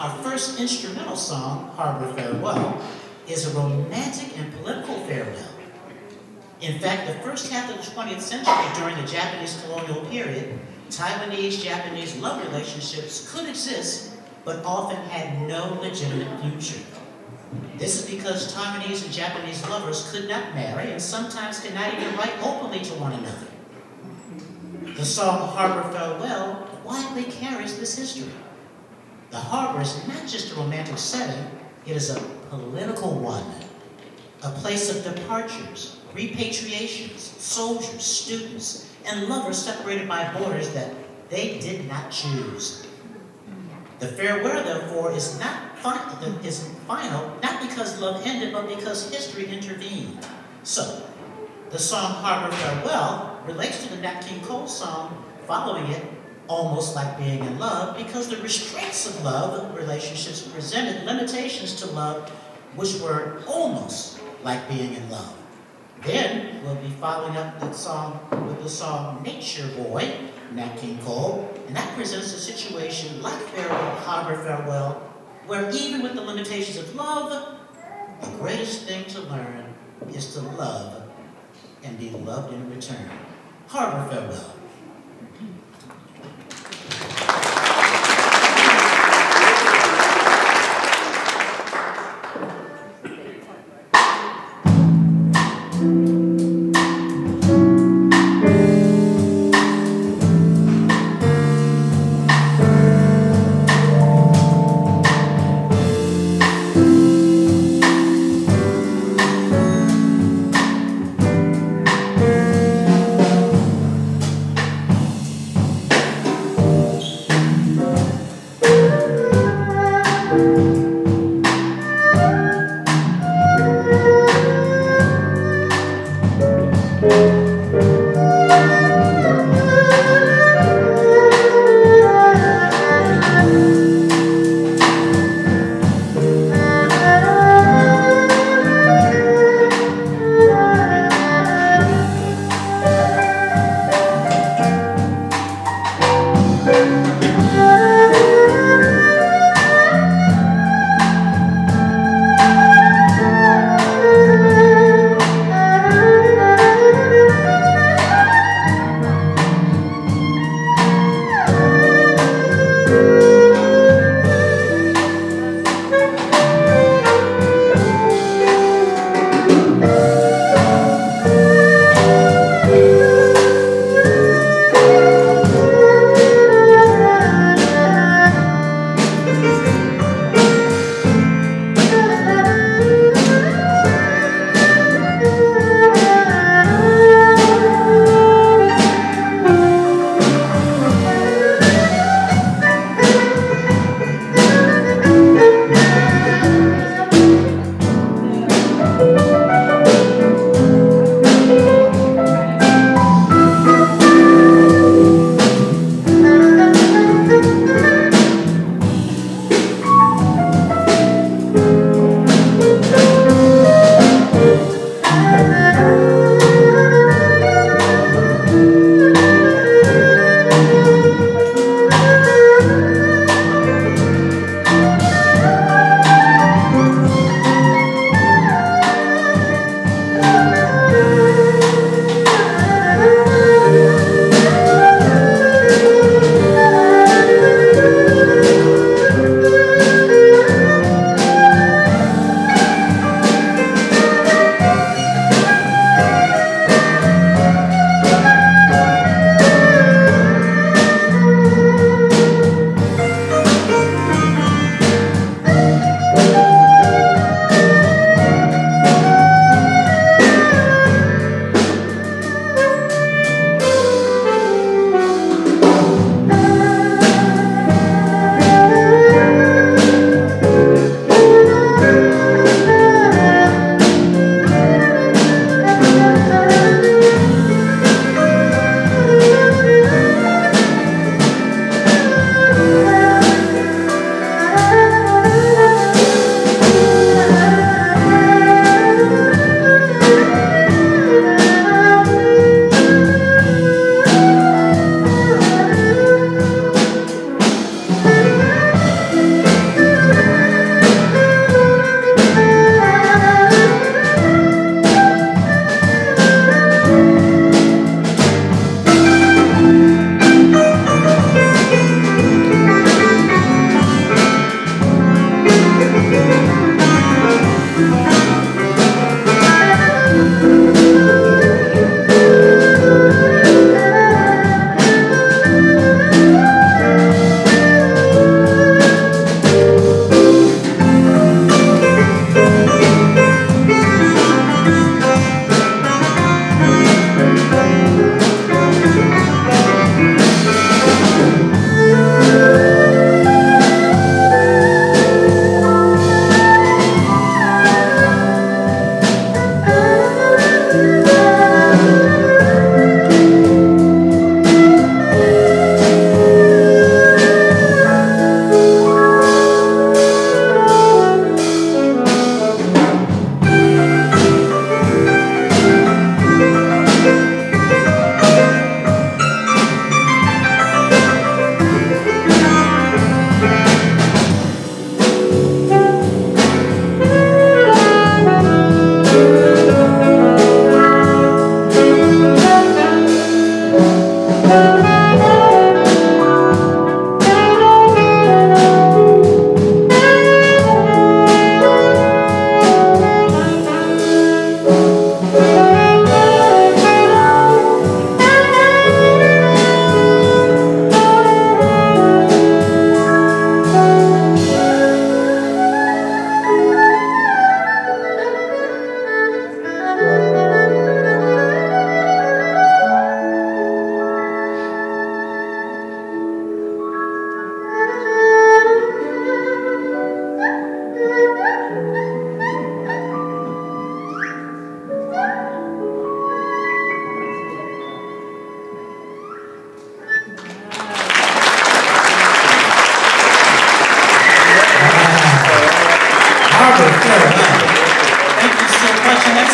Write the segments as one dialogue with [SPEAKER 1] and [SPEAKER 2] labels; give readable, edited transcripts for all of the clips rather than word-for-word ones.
[SPEAKER 1] Our first instrumental song, Harbor Farewell, is a romantic and political farewell. In fact, the first half of the 20th century, during the Japanese colonial period, Taiwanese-Japanese love relationships could exist, but often had no legitimate future. This is because Taiwanese and Japanese lovers could not marry and sometimes could not even write openly to one another. The song Harbor Farewell widely carries this history. The harbor is not just a romantic setting, it is a political one. A place of departures, repatriations, soldiers, students, and lovers separated by borders that they did not choose. The farewell, therefore, is final, not because love ended, but because history intervened. So, the song Harbor Farewell relates to the Nat King Cole song following it, Almost Like Being in Love, because the restraints of love relationships presented limitations to love which were almost like being in love. Then we'll be following up that song with the song Nature Boy, Nat King Cole, and that presents a situation like Harbor Farewell, where even with the limitations of love, the greatest thing to learn is to love and be loved in return. Harbor Farewell.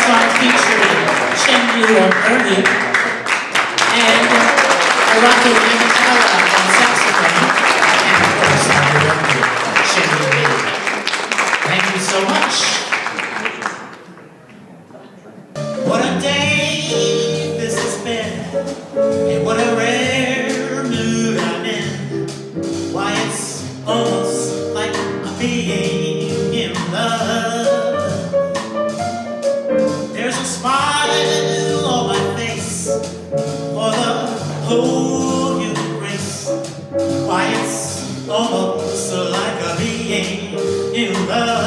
[SPEAKER 1] song featuring Chen Yu on earlier, and Morocco Yamatala on saxophone, and of course on the record, Chen Yu Lee. Thank you so much. What a day this has been, and what a rare mood I'm in. Why, it's almost like I'm being in love. There's a smile on my face for the whole human race. Why, it's almost like I'm being in love.